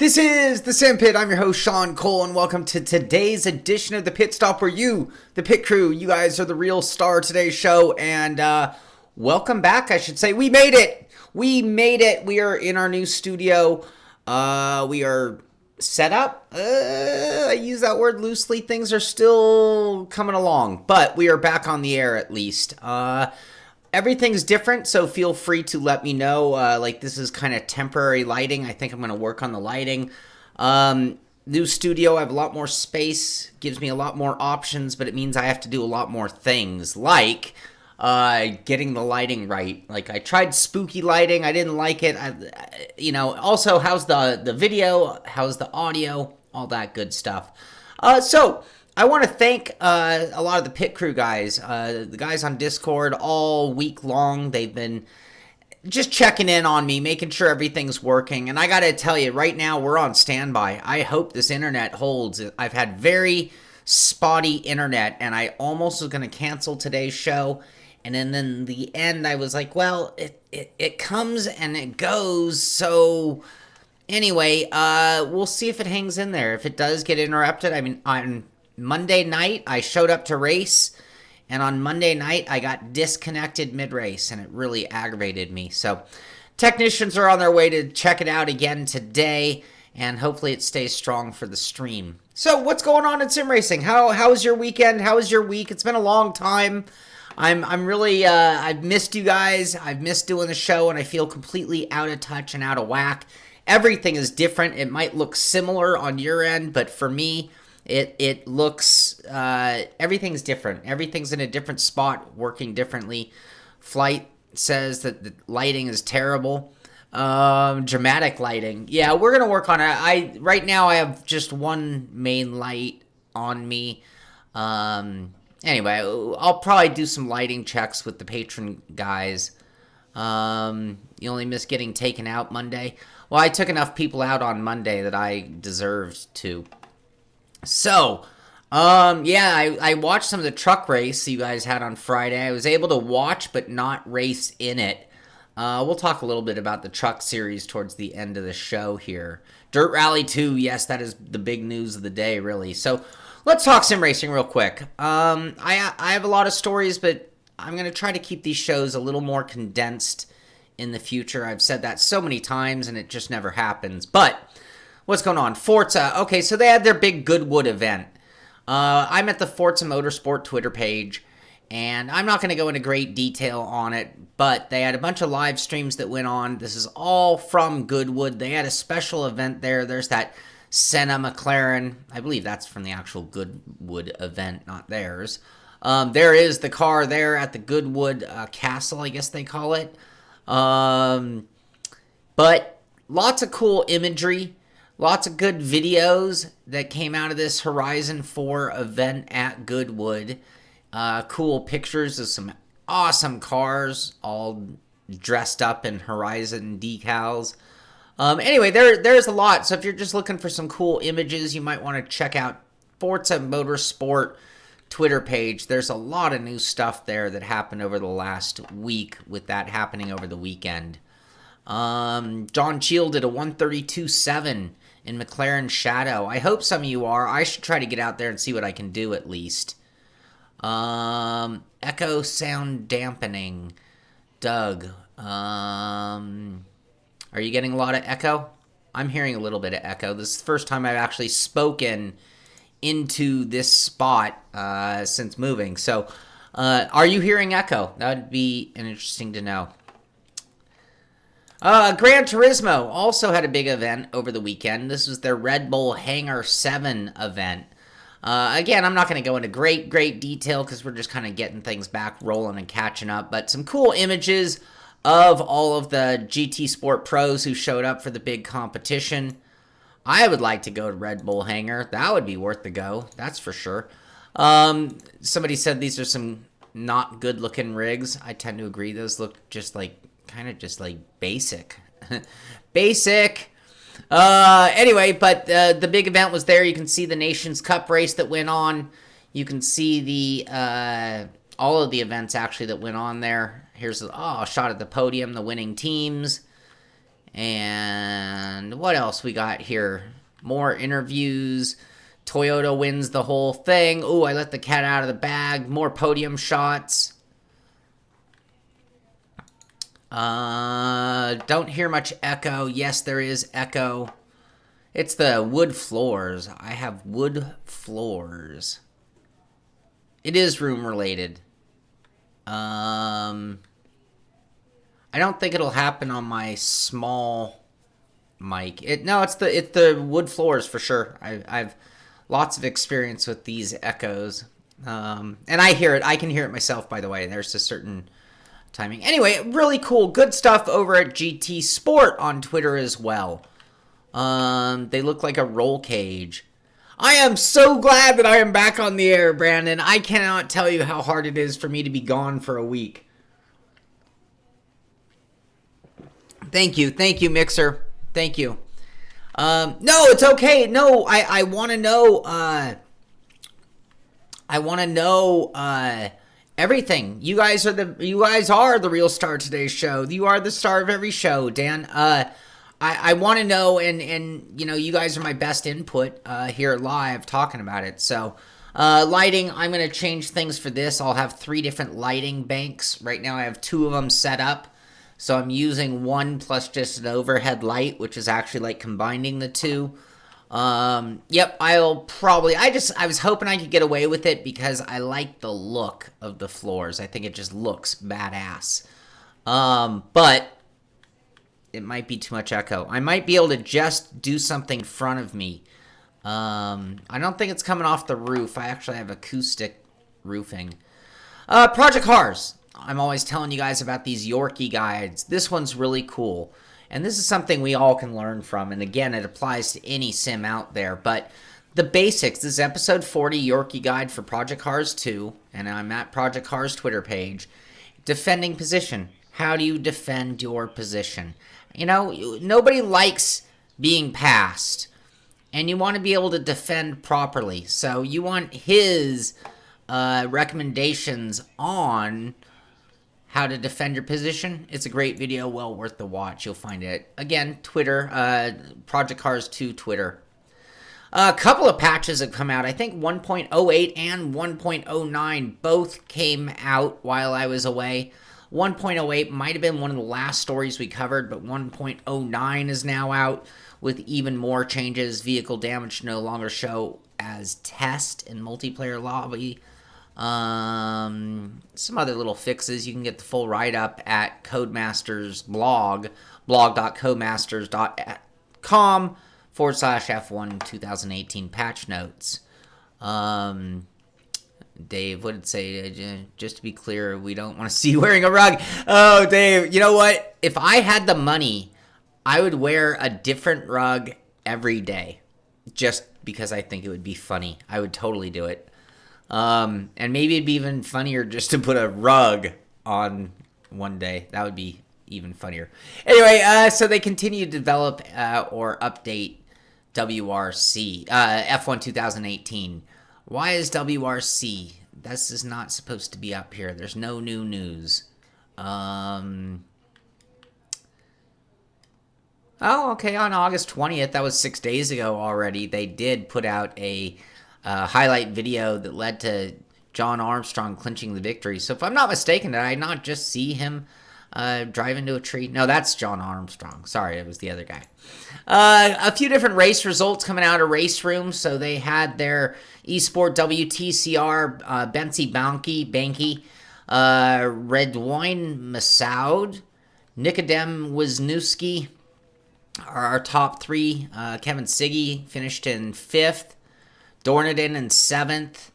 This is the Simpit. I'm your host, Sean Cole, and welcome to today's edition of the Pitstop, where you, the pit crew, you guys are the real star of today's show, and welcome back, I should say. We made it! We made it! We are in our new studio. We are set up. I use that word loosely. Things are still coming along, but we are back on the air at least. Everything's different, so feel free to let me know. This is kind of temporary lighting. I think I'm going to work on the lighting. New studio, I have a lot more space, gives me a lot more options, but it means I have to do a lot more things, like getting the lighting right. Like, I tried spooky lighting. I didn't like it. Also, how's the video? How's the audio? All that good stuff. So I want to thank a lot of the pit crew guys, the guys on Discord all week long. They've been just checking in on me, making sure everything's working. And I got to tell you, right now we're on standby. I hope this internet holds. I've had very spotty internet, and I almost was going to cancel today's show. And then in the end, I was like, well, it comes and it goes. So anyway, we'll see if it hangs in there. If it does get interrupted, I mean, on Monday night, I showed up to race, and on Monday night, I got disconnected mid-race, and it really aggravated me. So technicians are on their way to check it out again today, and hopefully it stays strong for the stream. So what's going on in sim racing? How was your weekend? How was your week? It's been a long time. I'm really, I've missed you guys. I've missed doing the show, and I feel completely out of touch and out of whack. Everything is different. It might look similar on your end, but for me, it looks, everything's different. Everything's in a different spot, working differently. Flight says that the lighting is terrible. Dramatic lighting. Yeah, we're going to work on it. Right now I have just one main light on me. Anyway, I'll probably do some lighting checks with the patron guys. You only miss getting taken out Monday. Well, I took enough people on Monday that I deserved to. So, I watched some of the truck race you guys had on Friday. I was able to watch but not race in it. We'll talk a little bit about the truck series towards the end of the show here. Dirt Rally 2, yes, that is the big news of the day, really. So, let's talk sim racing real quick. I have a lot of stories, but I'm going to try to keep these shows a little more condensed in the future. I've said that so many times, and it just never happens. But what's going on? Forza. Okay, so they had their big Goodwood event. I'm at the Forza Motorsport Twitter page, and I'm not going to go into great detail on it, but they had a bunch of live streams that went on. This is all from Goodwood. They had a special event there. There's that Senna McLaren. I believe that's from the actual Goodwood event, not theirs. There is the car there at the Goodwood Castle, I guess they call it. But lots of cool imagery. Lots of good videos that came out of this Horizon 4 event at Goodwood. Cool pictures of some awesome cars all dressed up in Horizon decals. Anyway, there's a lot. So if you're just looking for some cool images, you might want to check out Forza Motorsport Twitter page. There's a lot of new stuff there that happened over the last week with that happening over the weekend. John Cheal did a 132.7 in McLaren Shadow. I hope some of you are. I should try to get out there and see what I can do at least. Echo sound dampening. Doug. Are you getting a lot of echo? I'm hearing a little bit of echo. This is the first time I've actually spoken into this spot since moving. So, are you hearing echo? That would be interesting to know. Gran Turismo also had a big event over the weekend. This was their Red Bull Hangar 7 event. Again, I'm not going to go into great detail because we're just kind of getting things back rolling and catching up. But some cool images of all of the GT Sport pros who showed up for the big competition. I would like to go to Red Bull Hangar. That would be worth the go. That's for sure. Somebody said these are some not good looking rigs. I tend to agree. Those look just like basic. Basic. Anyway, but the big event was there. You can see the Nations Cup race that went on. You can see the all of the events actually that went on there. Here's a shot at the podium, the winning teams. And And what else we got here? More interviews. Toyota wins the whole thing. Ooh, I let the cat out of the bag. More podium shots. Don't hear much echo. Yes, there is echo. It's the wood floors. I have wood floors. It is room related. I don't think it'll happen on my small mic. It's the wood floors for sure. I've lots of experience with these echoes. And I hear it. I can hear it myself, by the way. There's a certain timing. Anyway, really cool. Good stuff over at GT Sport on Twitter as well. They look like a roll cage. I am so glad that I am back on the air, Brandon. I cannot tell you how hard it is for me to be gone for a week. Thank you, Mixer. Thank you. No, it's okay. No, I want to know. I want to know everything. You guys are the real star of today's show. You are the star of every show, Dan. I want to know, and you know, you guys are my best input here live talking about it. So, lighting, I'm going to change things for this. I'll have 3 different lighting banks. Right now I have 2 of them set up. So I'm using 1 plus just an overhead light, which is actually like combining the 2. Yep, I'll probably, I was hoping I could get away with it because I like the look of the floors. I think it just looks badass. But it might be too much echo. I might be able to just do something in front of me. I don't think it's coming off the roof. I actually have acoustic roofing. Project Cars. I'm always telling you guys about these Yorkie guides. This one's really cool. And this is something we all can learn from. And again, it applies to any sim out there. But the basics, this is episode 40 Yorkie guide for Project Cars 2. And I'm at Project Cars Twitter page. Defending position. How do you defend your position? You know, nobody likes being passed. And you want to be able to defend properly. So you want his recommendations on how to defend your position. It's a great video, well worth the watch. You'll find it. Again, Twitter, Project Cars 2 Twitter. A couple of patches have come out. I think 1.08 and 1.09 both came out while I was away. 1.08 might have been one of the last stories we covered, but 1.09 is now out with even more changes. Vehicle damage no longer show as test in multiplayer lobby. Some other little fixes. You can get the full write-up at Codemasters blog, blog.codemasters.com/F1 2018 patch notes. Dave would say, just to be clear, we don't want to see you wearing a rug. Oh, Dave, you know what? If I had the money, I would wear a different rug every day. Just because I think it would be funny. I would totally do it. And maybe it'd be even funnier just to put a rug on one day. That would be even funnier. Anyway, so they continue to develop or update WRC, F1 2018. Why is WRC? This is not supposed to be up here. There's no new news. Oh, okay, on August 20th, that was 6 days ago already, they did put out a highlight video that led to John Armstrong clinching the victory. So if I'm not mistaken, did I not just see him drive into a tree? No, that's John Armstrong. Sorry, it was the other guy. A few different race results coming out of Race Room. So they had their eSport WTCR, Bensi Banky, Redwine Masoud, Nikodem Wisniewski are our top 3. Kevin Siggy finished in 5th. Dornadin in 7th.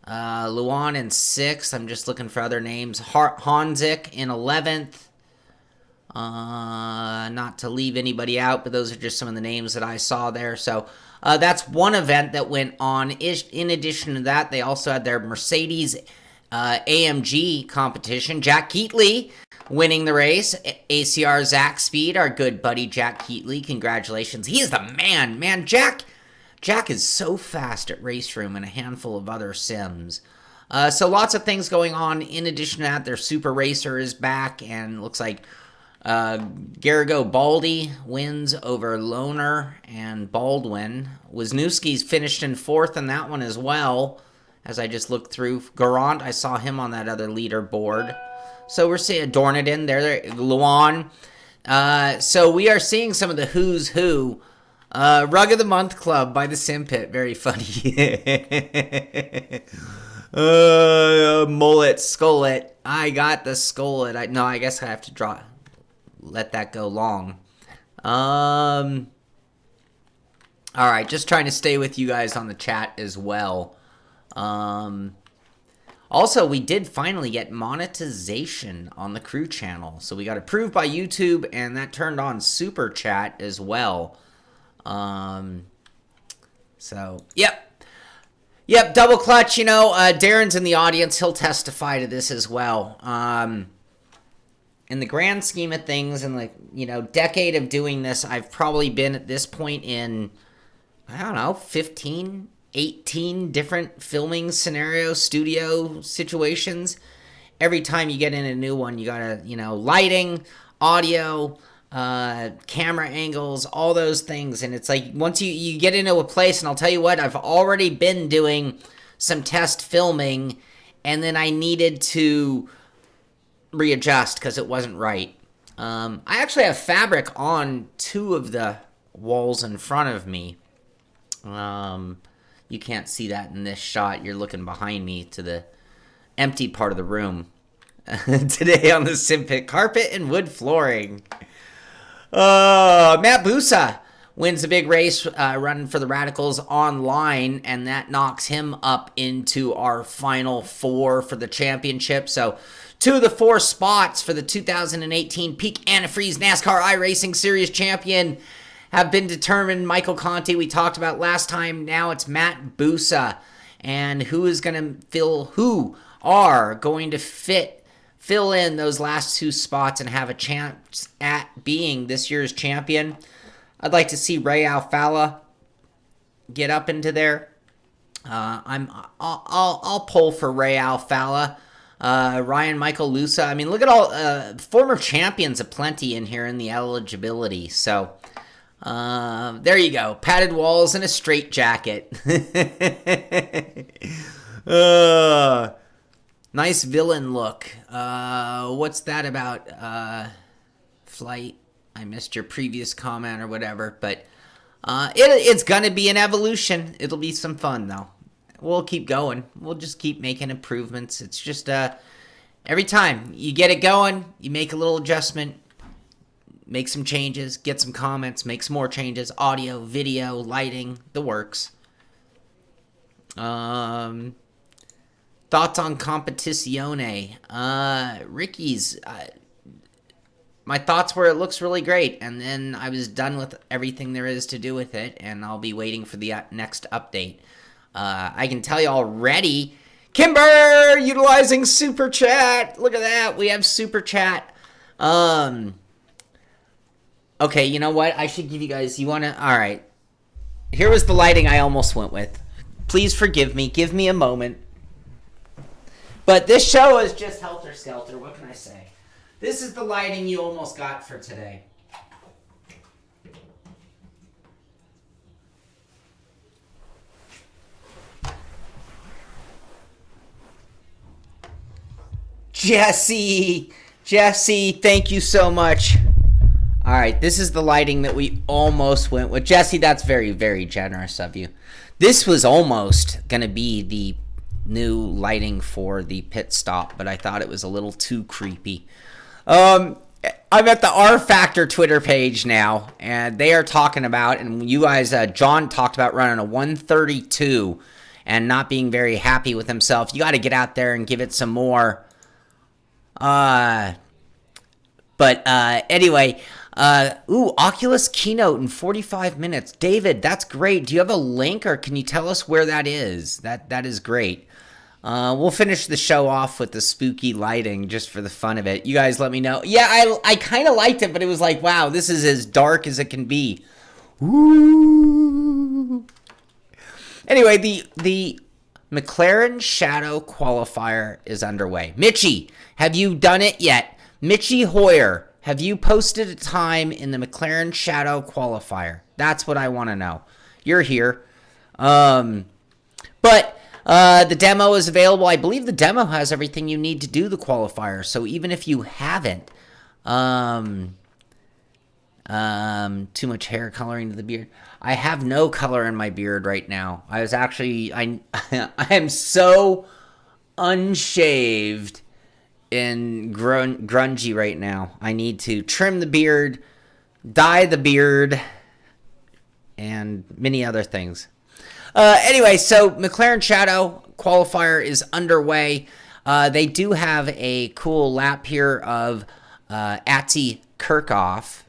Luan in 6th. I'm just looking for other names. Honzik in 11th. Not to leave anybody out, but those are just some of the names that I saw there. So that's one event that went on. In addition to that, they also had their Mercedes AMG competition. Jack Keatley winning the race. ACR Zach Speed, our good buddy Jack Keatley. Congratulations. He is the man. Man, Jack is so fast at Race Room and a handful of other sims. So lots of things going on. In addition to that, their Super Racer is back and looks like Garibaldi wins over Lohner and Baldwin. Wisniewski's finished in 4th in that one as well. As I just looked through, Garant, I saw him on that other leaderboard. So we're seeing Dornadin there, Luan. So we are seeing some of the who's who. Rug of the Month Club by the Simpit. Very funny. Mullet, Skullet. I got the Skullet. No, I guess I have to let that go long. Alright, just trying to stay with you guys on the chat as well. Also, we did finally get monetization on the crew channel. So we got approved by YouTube, and that turned on Super Chat as well. So, yep. Yep, double clutch, you know, Darren's in the audience. He'll testify to this as well. In the grand scheme of things, in the, you know, decade of doing this, I've probably been at this point in, I don't know, 15, 18 different filming scenario, studio situations. Every time you get in a new one, you gotta, you know, lighting, audio, camera angles, all those things. And it's like, once you get into a place, and I'll tell you what, I've already been doing some test filming, and then I needed to readjust because it wasn't right. I actually have fabric on 2 of the walls in front of me. You can't see that in this shot. You're looking behind me to the empty part of the room. Today on the Simpit, carpet and wood flooring. Matt Busa wins the big race running for the Radicals online, and that knocks him up into our final 4 for the championship. So 2 of the 4 spots for the 2018 Peak Antifreeze NASCAR iRacing Series champion have been determined. Michael Conti, we talked about last time. Now it's Matt Busa. And who are going to fill in those last 2 spots and have a chance at being this year's champion. I'd like to see Ray Alfala get up into there. I'll pull for Ray Alfala. Ryan Michael Lusa. I mean, look at all former champions aplenty in here in the eligibility. So there you go. Padded walls and a straight jacket. Nice villain look. What's that about? Flight. I missed your previous comment or whatever, but it's gonna be an evolution. It'll be some fun though. We'll keep going. We'll just keep making improvements. It's just every time you get it going, you make a little adjustment, make some changes, get some comments, make some more changes, audio, video, lighting, the works. Thoughts on Competizione. Ricky's, my thoughts were it looks really great, and then I was done with everything there is to do with it, and I'll be waiting for the next update. I can tell you already, Kimber utilizing Super Chat. Look at that. We have Super Chat. Okay, you know what? I should give you guys, all right. Here was the lighting I almost went with. Please forgive me. Give me a moment. But this show is just helter-skelter. What can I say? This is the lighting you almost got for today. Jesse, thank you so much. All right, this is the lighting that we almost went with. Jesse, that's very, very generous of you. This was almost going to be the new lighting for the pit stop, but I thought it was a little too creepy. I'm at the R Factor Twitter page now, and they are talking about, and you guys, John talked about running a 132 and not being very happy with himself. You got to get out there and give it some more. Anyway, Oculus keynote in 45 minutes. David, that's great. Do you have a link, or can you tell us where that is? That is great. We'll finish the show off with the spooky lighting just for the fun of it. You guys let me know. Yeah, I kind of liked it, but it was like, wow, this is as dark as it can be. Ooh. Anyway, the McLaren Shadow Qualifier is underway. Mitchie, have you done it yet? Mitchie Hoyer have you posted a time in the McLaren Shadow qualifier? That's what I want to know. You're here. But the demo is available. I believe the demo has everything you need to do the qualifier. So even if you haven't, too much hair coloring to the beard. I have no color in my beard right now. I am so unshaved and grungy right now. I need to trim the beard, dye the beard, and many other things. Anyway, so McLaren Shadow qualifier is underway. They do have a cool lap here of Atty Kirchhoff.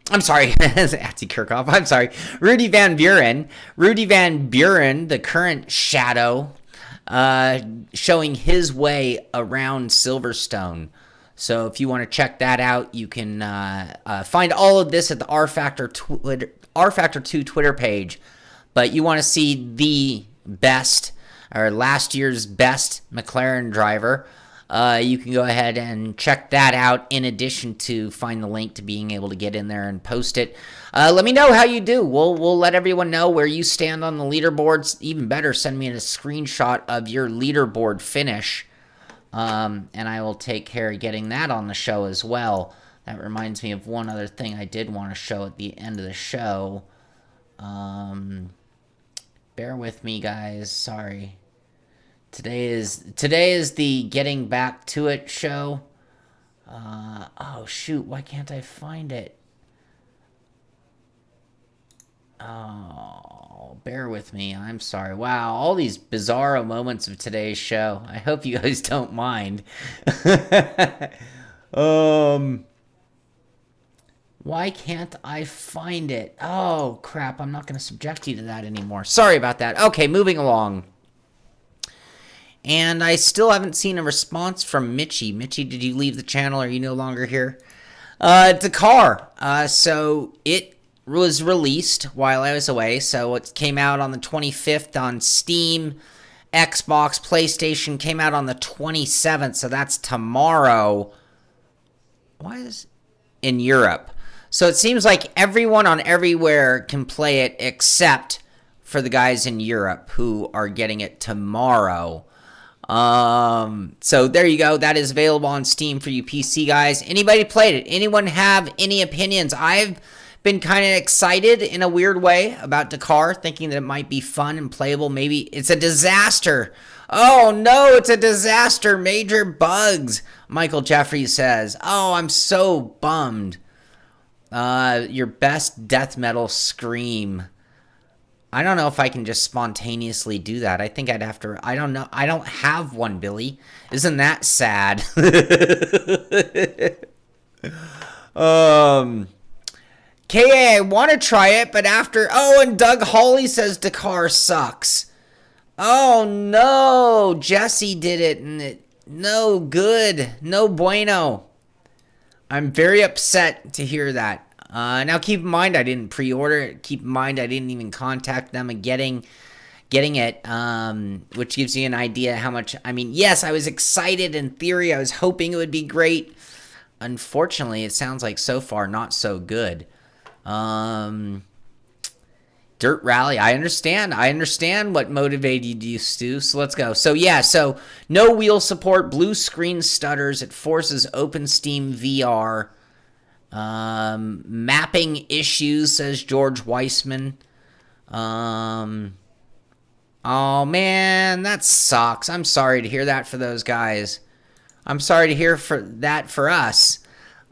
I'm sorry, Atty Kirchhoff. I'm sorry, Rudy Van Buren. Rudy Van Buren, the current Shadow, showing his way around Silverstone. So if you want to check that out, you can find all of this at the R-Factor2 Twitter page. But you want to see the best, or last year's best McLaren driver, you can go ahead and check that out, in addition to find the link to being able to get in there and post it. Let me know how you do. We'll let everyone know where you stand on the leaderboards. Even better, send me a screenshot of your leaderboard finish, and I will take care of getting that on the show as well. That reminds me of one other thing I did want to show at the end of the show. Bear with me, guys. Sorry. Today is the Getting Back to It show. Oh, shoot. Why can't I find it? Oh, bear with me. I'm sorry. Wow, all these bizarro moments of today's show. I hope you guys don't mind. Why can't I find it? Oh, crap. I'm not going to subject you to that anymore. Sorry about that. Okay, moving along. And I still haven't seen a response from Mitchie. Mitchie, did you leave the channel? Are you no longer here? Dakar. So it was released while I was away. So it came out on the 25th on Steam, Xbox, PlayStation. Came out on the 27th. So that's tomorrow. Why is in Europe? So it seems like everyone on everywhere can play it except for the guys in Europe who are getting it tomorrow. So there you go. That is available on Steam for you PC guys. Anybody played it? Anyone have any opinions? I've been kind of excited in a weird way about Dakar, thinking that it might be fun and playable. Maybe it's a disaster. Oh no, it's a disaster. Major bugs, Michael Jeffries says. Oh, I'm so bummed. Your best death metal scream. I don't know if I can just spontaneously do that. I think I'd have to. I don't know. I don't have one, Billy. Isn't that sad? KA, I want to try it, but after. Oh, and Doug Hawley says Dakar sucks. Oh no, Jesse did it, and it no good, no bueno. I'm very upset to hear that. Now, keep in mind, I didn't pre-order it. Keep in mind, I didn't even contact them and getting it, which gives you an idea how much. I mean, yes, I was excited in theory. I was hoping it would be great. Unfortunately, it sounds like so far not so good. Dirt Rally, I understand. I understand what motivated you, Stu. So let's go. So yeah, so no wheel support, blue screen stutters. It forces OpenSteam VR. Mapping issues, says George Weissman. Oh man, that sucks. I'm sorry to hear that for those guys. I'm sorry to hear for that for us.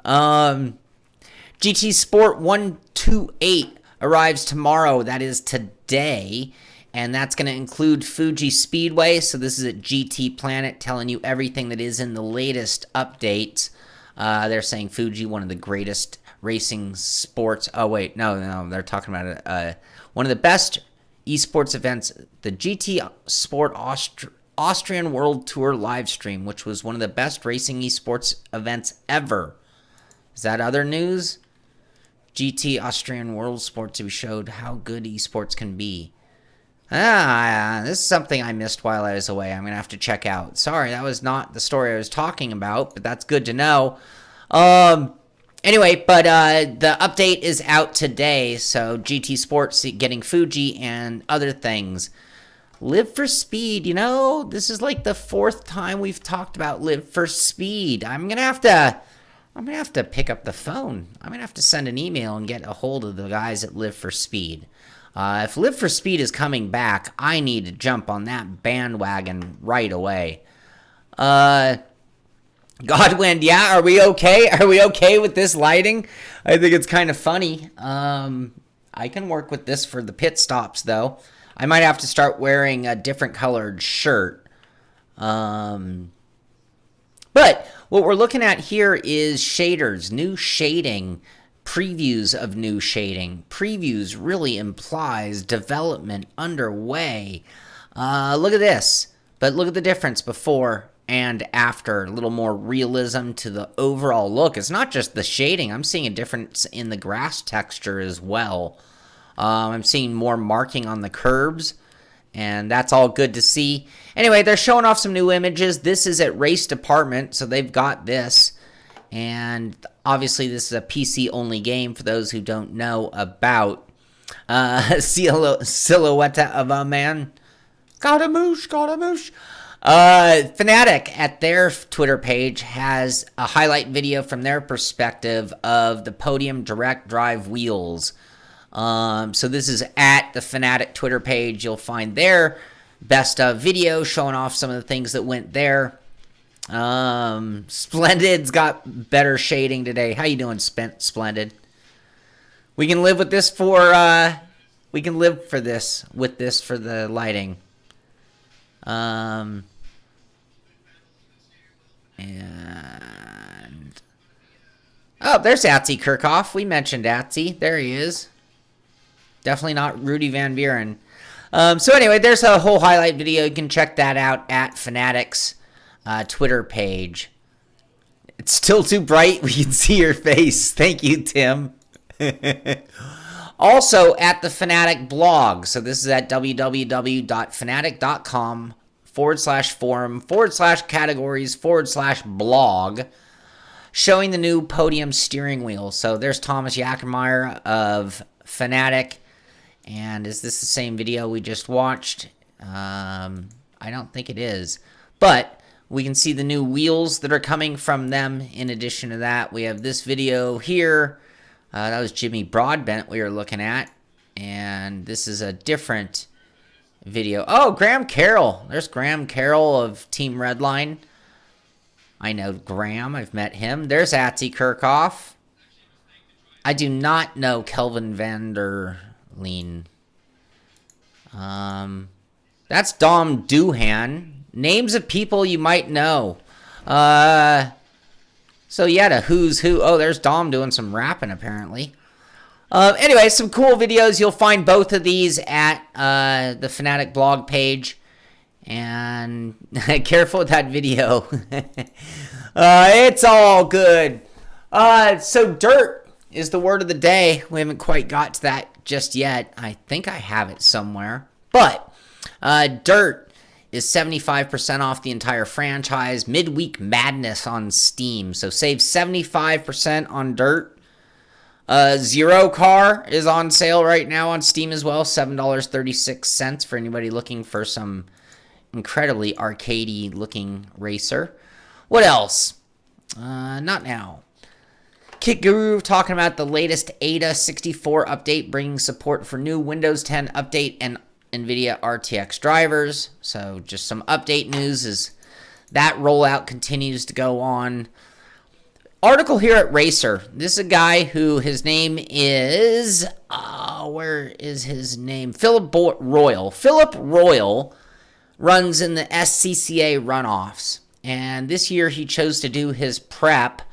GT Sport 128 arrives tomorrow. That is today. And that's going to include Fuji Speedway. So this is at GT Planet telling you everything that is in the latest updates. They're saying Fuji, one of the greatest racing sports. Oh, wait. No. They're talking about one of the best esports events, the GT Sport Austrian World Tour live stream, which was one of the best racing esports events ever. Is that other news? GT Austrian World Sports, we showed how good esports can be. This is something I missed while I was away. I'm going to have to check out. Sorry, that was not the story I was talking about, but that's good to know. Anyway, but the update is out today, so GT Sports getting Fuji and other things. Live for Speed, this is like the 4th time we've talked about Live for Speed. I'm gonna have to pick up the phone. I'm gonna have to send an email and get a hold of the guys at Live for Speed. If Live for Speed is coming back, I need to jump on that bandwagon right away. Godwin, yeah, are we okay? Are we okay with this lighting? I think it's kind of funny. I can work with this for the pit stops, though. I might have to start wearing a different colored shirt. But what we're looking at here is shaders, new shading, previews of new shading. Previews really implies development underway. Look at this, but look at the difference before and after. A little more realism to the overall look. It's not just the shading. I'm seeing a difference in the grass texture as well. I'm seeing more marking on the curbs, and that's all good to see. Anyway, they're showing off some new images. This is at Race Department, so they've got this. And obviously, this is a PC-only game for those who don't know about Silhouette of a Man. Got a moosh. Fanatic at their Twitter page has a highlight video from their perspective of the Podium Direct Drive wheels. So this is at the Fanatic Twitter page. You'll find their best of video showing off some of the things that went there. Splendid's got better shading today. How you doing, Splendid? We can live with this for the lighting. And oh, there's Atzi Kirchhoff. We mentioned Atzi. There he is. Definitely not Rudy Van Buren. So anyway, there's a whole highlight video. You can check that out at Fanatic's Twitter page. It's still too bright. We can see your face. Thank you, Tim. Also at the Fanatic blog. So this is at www.fanatic.com/forum/categories/blog, showing the new Podium steering wheel. So there's Thomas Yackenmeyer of Fanatic. And is this the same video we just watched? I don't think it is. But we can see the new wheels that are coming from them. In addition to that, we have this video here. That was Jimmy Broadbent we were looking at. And this is a different video. Oh, Graham Carroll. There's Graham Carroll of Team Redline. I know Graham. I've met him. There's Atzi Kirchhoff. I do not know Kelvin van der Leen. That's Dom Doohan. Names of people you might know. So yeah, the who's who. Oh, there's Dom doing some rapping apparently. Anyway, some cool videos. You'll find both of these at the Fanatic blog page. And careful with that video. It's all good. So dirt is the word of the day. We haven't quite got to that just yet. I think I have it somewhere. But dirt is 75% off the entire franchise. Midweek Madness on Steam. So save 75% on dirt. Zero Car is on sale right now on Steam as well. $7.36 for anybody looking for some incredibly arcadey looking racer. What else? Not now. Kit Guru talking about the latest Ada 64 update, bringing support for new Windows 10 update and NVIDIA RTX drivers. So just some update news as that rollout continues to go on. Article here at Racer. This is a guy who his name is, where is his name? Philip Royal. Philip Royal runs in the SCCA runoffs. And this year he chose to do his prep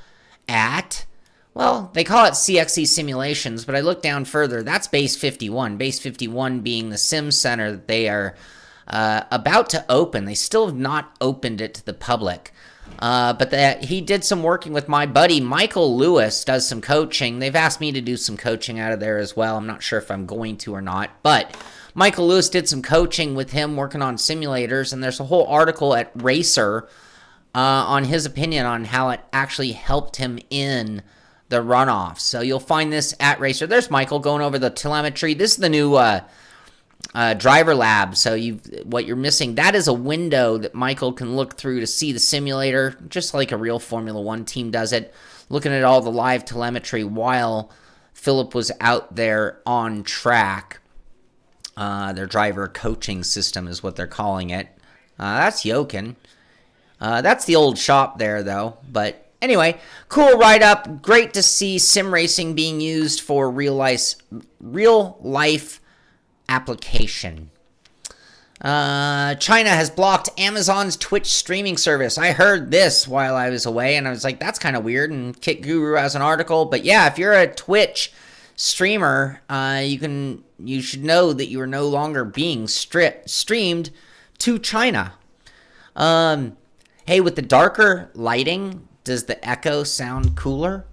at, well, they call it CXC Simulations, but I looked down further. That's Base 51. Base 51 being the sim center that they are about to open. They still have not opened it to the public. But he did some working with my buddy Michael Lewis, does some coaching. They've asked me to do some coaching out of there as well. I'm not sure if I'm going to or not. But Michael Lewis did some coaching with him working on simulators. And there's a whole article at Racer on his opinion on how it actually helped him in the runoffs. So you'll find this at Racer. There's Michael going over the telemetry. This is the new driver lab. So what you're missing, that is a window that Michael can look through to see the simulator, just like a real Formula One team does it, looking at all the live telemetry while Philip was out there on track. Their driver coaching system is what they're calling it. That's Jochen. That's the old shop there, though. But anyway, cool write-up. Great to see sim racing being used for real life application. China has blocked Amazon's Twitch streaming service. I heard this while I was away, and I was like, that's kind of weird. And Kit Guru has an article. But yeah, if you're a Twitch streamer, you should know that you are no longer being streamed to China. Hey, with the darker lighting, does the echo sound cooler?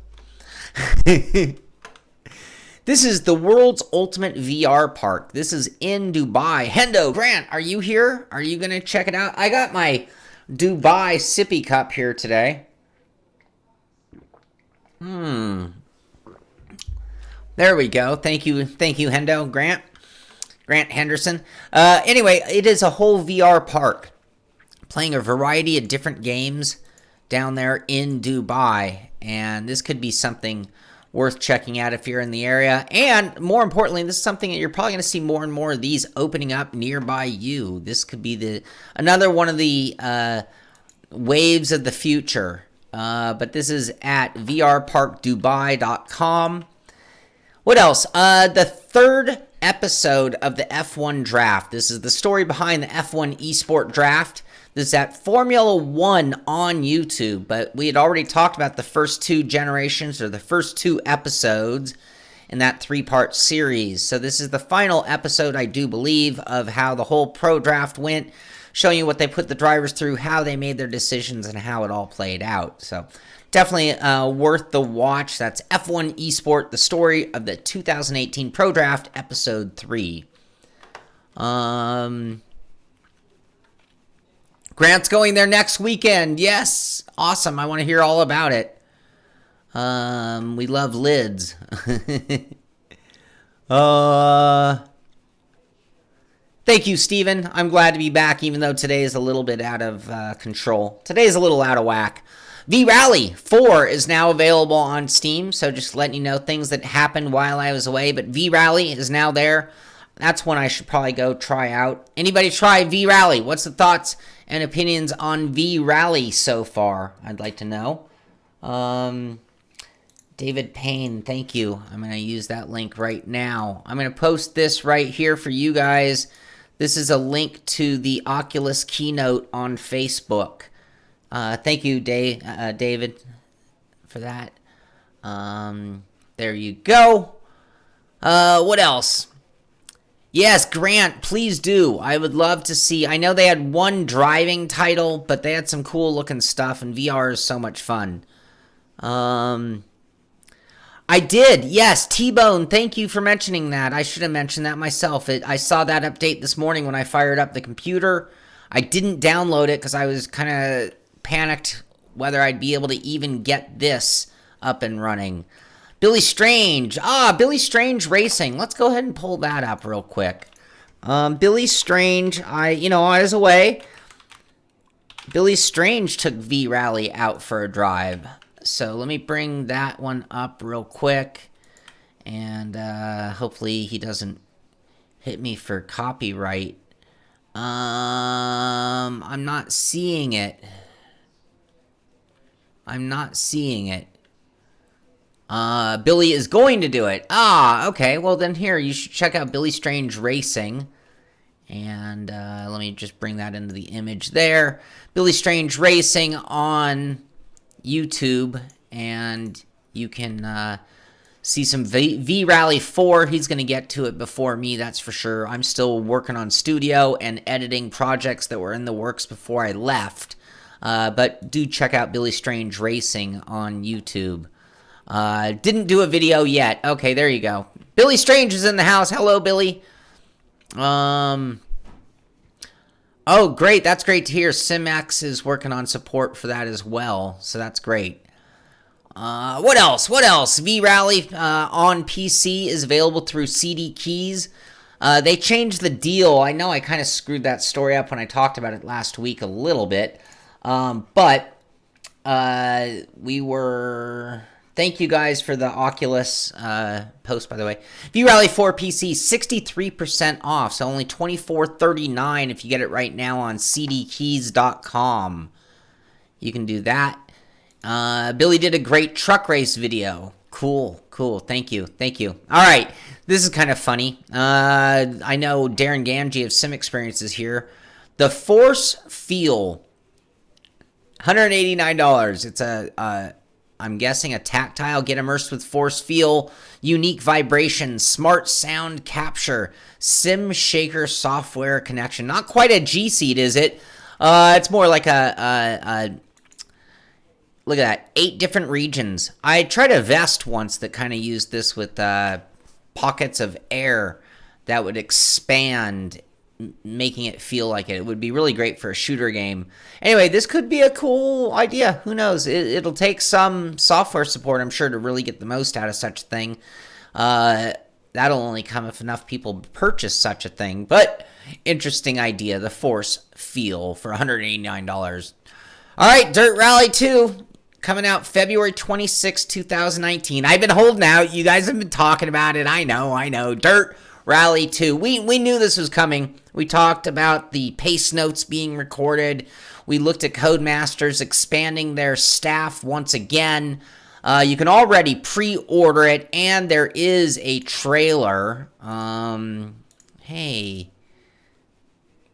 This is the world's ultimate VR park. This is in Dubai. Hendo, Grant, are you here? Are you going to check it out? I got my Dubai sippy cup here today. There we go. Thank you, Hendo, Grant Henderson. Anyway, it is a whole VR park, playing a variety of different games down there in Dubai, and this could be something worth checking out if you're in the area. And more importantly, this is something that you're probably going to see more and more of these opening up nearby you. This could be another one of the waves of the future. But this is at vrparkdubai.com. What else? The third episode of the F1 draft. This is the story behind the F1 esport draft. This is at Formula One on YouTube, but we had already talked about the first two generations, or the first two episodes in that three-part series. So this is the final episode, I do believe, of how the whole pro draft went, showing you what they put the drivers through, how they made their decisions, and how it all played out. So definitely worth the watch. That's F1 Esport, the story of the 2018 Pro Draft, Episode 3. Grant's going there next weekend. Yes. Awesome. I want to hear all about it. We love lids. Thank you, Steven. I'm glad to be back, even though today is a little bit out of control. Today is a little out of whack. V-Rally 4 is now available on Steam, so just letting you know things that happened while I was away, but V-Rally is now there. That's one I should probably go try out. Anybody try V-Rally? What's the thoughts and opinions on V-Rally so far? I'd like to know. David Payne, thank you. I'm going to use that link right now. I'm going to post this right here for you guys. This is a link to the Oculus keynote on Facebook. Thank you, David, for that. There you go. What else? Yes, Grant, please do. I would love to see. I know they had one driving title, but they had some cool looking stuff, and VR is so much fun. I did. Yes, T-Bone, thank you for mentioning that. I should have mentioned that myself. I saw that update this morning when I fired up the computer. I didn't download it because I was kind of panicked whether I'd be able to even get this up and running. Billy Strange. Billy Strange Racing. Let's go ahead and pull that up real quick. Billy Strange, I was away. Billy Strange took V-Rally out for a drive. So let me bring that one up real quick. And hopefully he doesn't hit me for copyright. I'm not seeing it. Billy is going to do it. Okay. Well, then here, you should check out Billy Strange Racing. And let me just bring that into the image there. Billy Strange Racing on YouTube. And you can see some V-Rally 4. He's going to get to it before me, that's for sure. I'm still working on studio and editing projects that were in the works before I left. But do check out Billy Strange Racing on YouTube. Didn't do a video yet. Okay, there you go. Billy Strange is in the house. Hello, Billy. Oh, great. That's great to hear. SimX is working on support for that as well. So that's great. What else? What else? V-Rally on PC is available through CD Keys. They changed the deal. I know I kind of screwed that story up when I talked about it last week a little bit. But we were... Thank you guys for the Oculus post, by the way. V-Rally 4 PC, 63% off, so only $24.39 if you get it right now on cdkeys.com. You can do that. Billy did a great truck race video. Cool. Thank you. All right, this is kind of funny. I know Darren Ganji of Sim Experience is here. The Force Feel, $189. It's I'm guessing a tactile, get immersed with force feel, unique vibration, smart sound capture, sim shaker software connection. Not quite a G Seat, is it? It's more like a look at that, 8 different regions. I tried a vest once that kind of used this with pockets of air that would expand, making it feel like it. It would be really great for a shooter game. Anyway, this could be a cool idea. Who knows? It'll take some software support, I'm sure, to really get the most out of such a thing. That'll only come if enough people purchase such a thing. But interesting idea, the Force Feel for $189. All right, Dirt Rally 2. Coming out February 26, 2019. I've been holding out. You guys have been talking about it. I know. Dirt Rally 2. We knew this was coming. We talked about the pace notes being recorded. We looked at Codemasters expanding their staff once again. You can already pre-order it, and there is a trailer. Hey.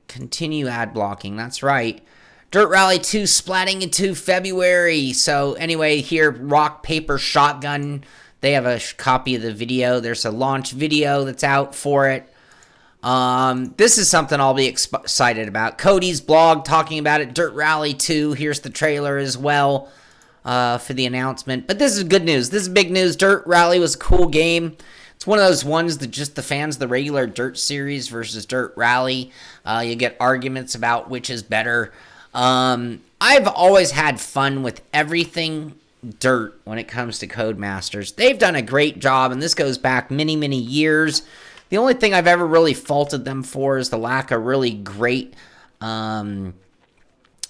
Continue ad blocking. That's right. Dirt Rally 2 splatting into February. So anyway, here, Rock, Paper, Shotgun. They have a copy of the video. There's a launch video that's out for it. This is something I'll be excited about. Cody's blog talking about it. Dirt Rally 2. Here's the trailer as well for the announcement. But this is good news. This is big news. Dirt Rally was a cool game. It's one of those ones that just the fans of the regular Dirt series versus Dirt Rally. You get arguments about which is better. I've always had fun with everything Dirt when it comes to Codemasters. They've done a great job, and this goes back many, many years. The only thing I've ever really faulted them for is the lack of really great Core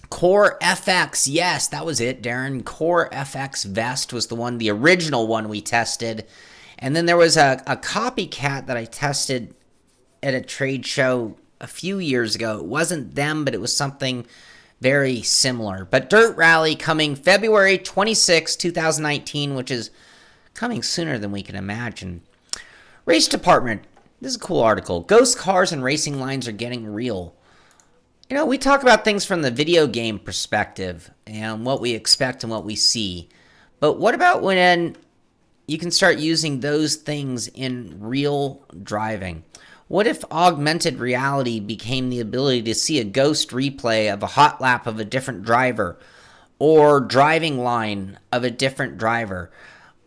FX. Yes, that was it, Darren. Core FX Vest was the original one we tested. And then there was a copycat that I tested at a trade show a few years ago. It wasn't them, but it was something very similar. But Dirt Rally coming February 26, 2019, which is coming sooner than we can imagine. Race Department. This is a cool article. Ghost cars and racing lines are getting real. You know, we talk about things from the video game perspective and what we expect and what we see. But what about when you can start using those things in real driving? What if augmented reality became the ability to see a ghost replay of a hot lap of a different driver or driving line of a different driver?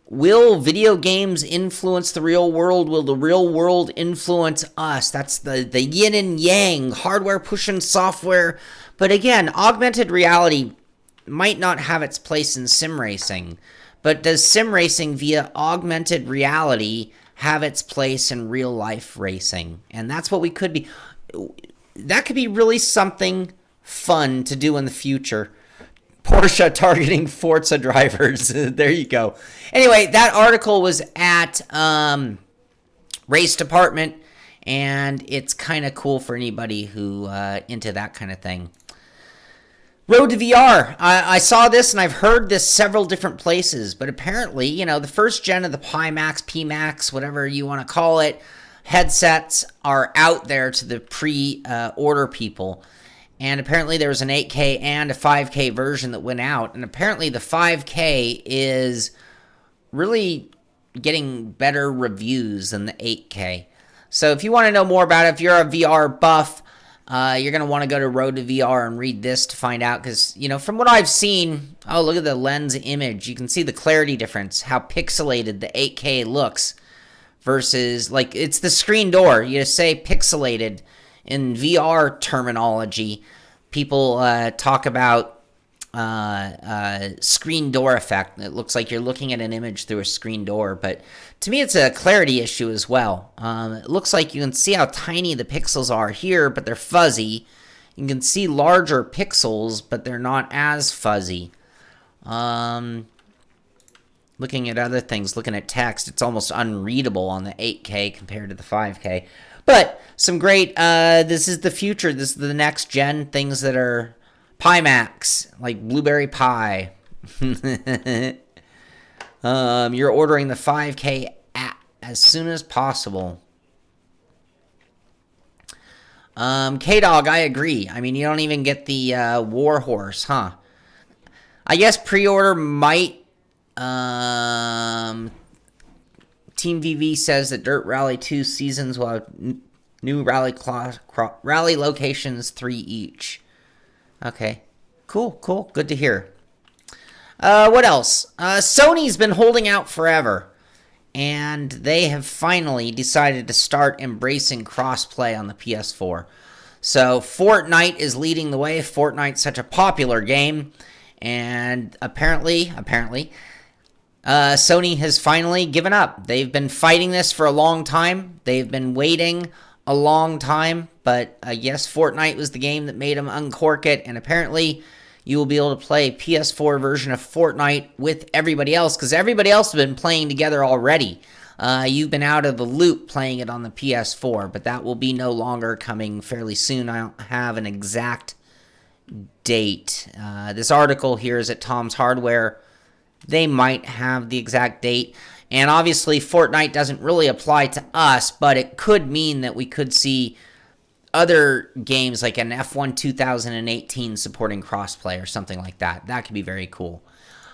Will video games influence the real world? Will the real world influence us? That's the yin and yang, hardware pushing software. But again, augmented reality might not have its place in sim racing. But does sim racing via augmented reality have its place in real life racing? And that's what we could be. That could be really something fun to do in the future. Porsche targeting Forza drivers. There you go. Anyway, that article was at Race Department, and it's kind of cool for anybody who into that kind of thing. Road to VR. I saw this, and I've heard this several different places, but apparently, you know, the first gen of the Pimax, PMax, whatever you want to call it, headsets are out there to the pre-order people. And apparently there was an 8K and a 5K version that went out. And apparently the 5K is really getting better reviews than the 8K. So if you want to know more about it, if you're a VR buff, you're going to want to go to Road to VR and read this to find out. Because, you know, from what I've seen, oh, look at the lens image. You can see the clarity difference, how pixelated the 8K looks versus, like, it's the screen door. You say pixelated. In VR terminology, people talk about screen door effect. It looks like you're looking at an image through a screen door, but to me it's a clarity issue as well. It looks like you can see how tiny the pixels are here, but they're fuzzy. You can see larger pixels, but they're not as fuzzy. Looking at other things, looking at text, it's almost unreadable on the 8K compared to the 5K. But some great, this is the future. This is the next gen things that are Pimax, like Blueberry Pie. You're ordering the 5K as soon as possible. K-Dog, I agree. I mean, you don't even get the Warhorse, huh? I guess pre-order might. Team VV says that Dirt Rally 2 seasons will have new rally locations, 3 each. Okay. Cool. Good to hear. What else? Sony's been holding out forever, and they have finally decided to start embracing crossplay on the PS4. So Fortnite is leading the way. Fortnite's such a popular game, and apparently, Sony has finally given up. They've been fighting this for a long time. They've been waiting a long time, but I guess Fortnite was the game that made them uncork it, and apparently you will be able to play PS4 version of Fortnite with everybody else, because everybody else has been playing together already. You've been out of the loop playing it on the PS4, but that will be no longer coming fairly soon. I don't have an exact date. This article here is at Tom's Hardware. They might have the exact date. And obviously, Fortnite doesn't really apply to us, but it could mean that we could see other games like an F1 2018 supporting crossplay or something like that. That could be very cool.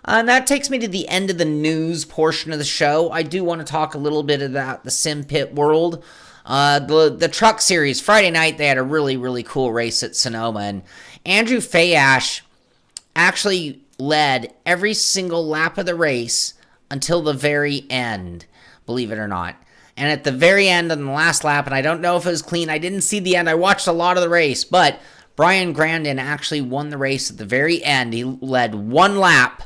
And that takes me to the end of the news portion of the show. I do want to talk a little bit about the Simpit world. The truck series, Friday night, they had a really, really cool race at Sonoma. And Andrew Fayash actually led every single lap of the race until the very end, believe it or not. And at the very end on the last lap, and I don't know if it was clean, I didn't see the end, I watched a lot of the race, but Brian Grandin actually won the race at the very end. He led one lap.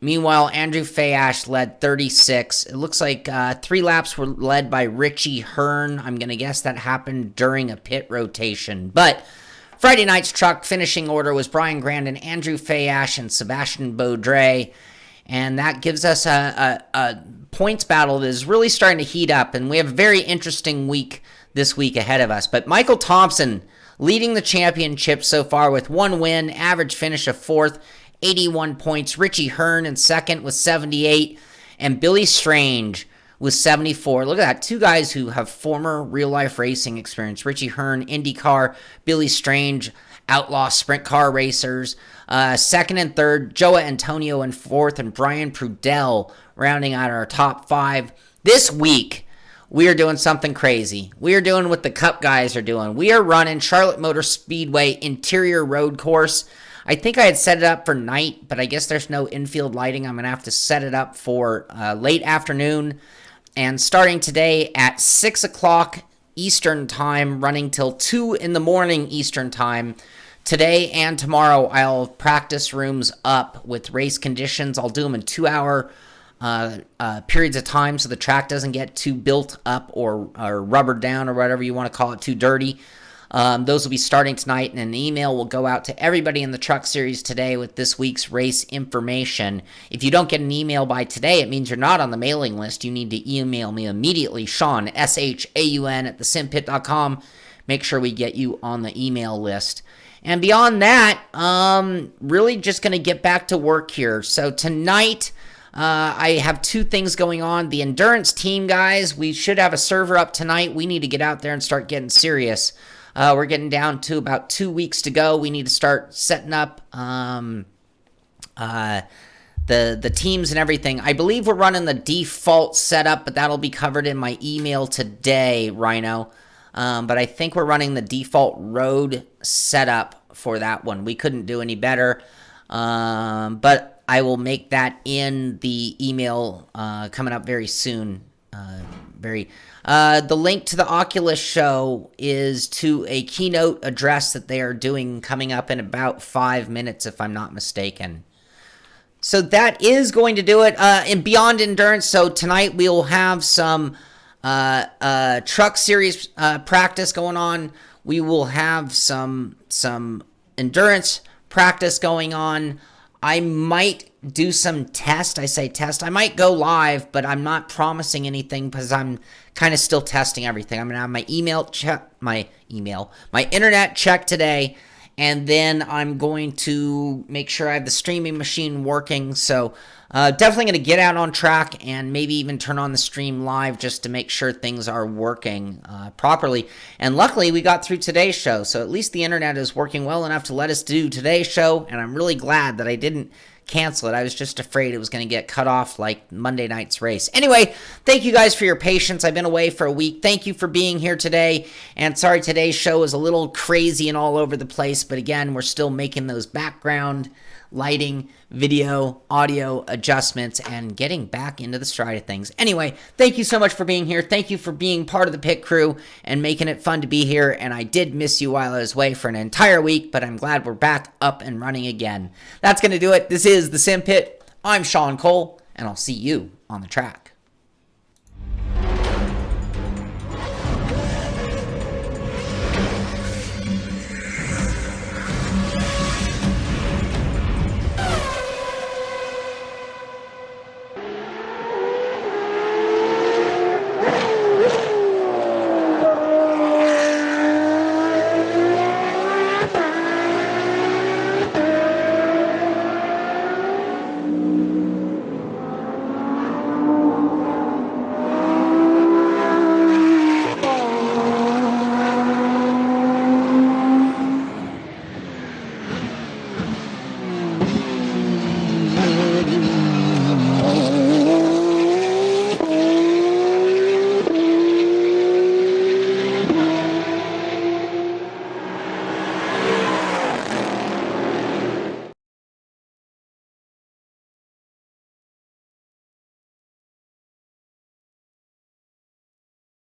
Meanwhile, Andrew Fayash led 36. It looks like 3 laps were led by Richie Hearn. I'm going to guess that happened during a pit rotation. But Friday night's truck finishing order was Brian Grandin, Andrew Fayash, and Sebastian Beaudry. And that gives us a points battle that is really starting to heat up. And we have a very interesting week this week ahead of us. But Michael Thompson leading the championship so far with 1 win, average finish of 4th, 81 points. Richie Hearn in 2nd with 78. And Billy Strange with 74. Look at that. 2 guys who have former real-life racing experience. Richie Hearn, IndyCar. Billy Strange, Outlaw Sprint Car Racers. 2nd and 3rd, Joa Antonio in 4th, and Brian Prudell rounding out our top 5. This week, we are doing something crazy. We are doing what the Cup guys are doing. We are running Charlotte Motor Speedway interior road course. I think I had set it up for night, but I guess there's no infield lighting. I'm going to have to set it up for late afternoon. And starting today at 6 o'clock Eastern Time, running till 2 in the morning Eastern Time. Today and tomorrow, I'll have practice rooms up with race conditions. I'll do them in 2-hour periods of time so the track doesn't get too built up or rubbered down or whatever you want to call it, too dirty. Those will be starting tonight, and an email will go out to everybody in the truck series today with this week's race information. If you don't get an email by today, it means you're not on the mailing list. You need to email me immediately, Sean, S-H-A-U-N, at thesimpit.com. Make sure we get you on the email list. And beyond that, really just going to get back to work here. So tonight, I have 2 things going on. The endurance team, guys, we should have a server up tonight. We need to get out there and start getting serious. We're getting down to about 2 weeks to go. We need to start setting up the teams and everything. I believe we're running the default setup, but that'll be covered in my email today, Rhino. But I think we're running the default road setup for that one. We couldn't do any better. But I will make that in the email coming up very soon. The link to the Oculus show is to a keynote address that they are doing coming up in about 5 minutes, if I'm not mistaken. So that is going to do it in Beyond Endurance. So tonight we will have some truck series practice going on. We will have some endurance practice going on. I might do some test. I say test. I might go live, but I'm not promising anything because I'm kind of still testing everything. I'm going to have my internet check today, and then I'm going to make sure I have the streaming machine working. So definitely going to get out on track and maybe even turn on the stream live just to make sure things are working properly. And luckily, we got through today's show, so at least the internet is working well enough to let us do today's show, and I'm really glad that I didn't cancel it. I was just afraid it was going to get cut off like Monday night's race. Anyway, thank you guys for your patience. I've been away for a week. Thank you for being here today. And sorry, today's show is a little crazy and all over the place, but again, we're still making those background lighting, video, audio adjustments, and getting back into the stride of things. Anyway, thank you so much for being here. Thank you for being part of the pit crew and making it fun to be here. And I did miss you while I was away for an entire week, but I'm glad we're back up and running again. That's going to do it. This is the Simpit. I'm Sean Cole, and I'll see you on the track.